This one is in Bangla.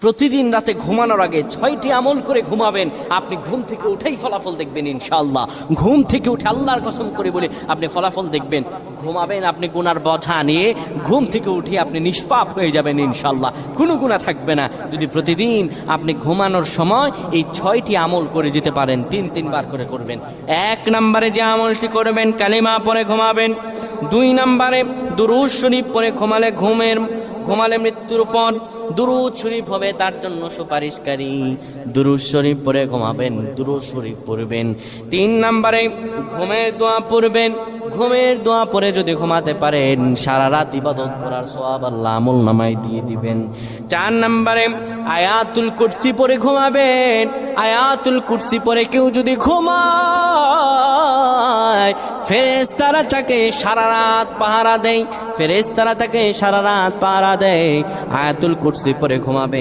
প্রতিদিন রাতে ঘুমানোর আগে 6টি আমল করে ঘুমাবেন। আপনি ঘুম থেকে উঠেই ফলাফল দেখবেন ইনশাআল্লাহ। ঘুম থেকে উঠে আল্লাহর কসম করে বলে আপনি ফলাফল দেখবেন। ঘুমাবেন আপনি গুনার বোঝা নিয়ে, ঘুম থেকে উঠে আপনি নিষ্পাপ হয়ে যাবেন ইনশাআল্লাহ, কোনো গুনাহ থাকবে না। যদি প্রতিদিন আপনি ঘুমানোর সময় এই 6টি আমল করে যেতে পারেন, 3বার করে করবেন। 1 নম্বরে যে আমলটি করবেন, কালিমা পড়ে ঘুমাবেন। 2 নম্বরে দুরূদ শরীফ পড়ে ঘুমালে মৃত্যুর পর দুরূদ শরীফ হবে তার জন্য সুপারিশকারী। দুরূদ শরীফ পড়ে ঘুমাবেন, দুরূদ শরীফ পড়বেন। 3 নম্বরে ঘুমের দোয়া পড়বেন। ঘুমের দোয়া পড়ে যদি ঘুমাতে পারেন, সারা রাত ইবাদত করার সওয়াব আল্লাহ আমলনামায় দিয়ে দিবেন। 4 নম্বরে আয়াতুল কুরসি পড়ে ঘুমাবেন। আয়াতুল কুরসি পড়ে কেউ যদি ঘুমায়, ফেরেশতারা তাকে সারা রাত পাহারা দেয়। ফেরেশতারা তাকে সারা রাত পাহারা দেয়। আয়াতুল কুরসি পড়ে ঘুমাবে।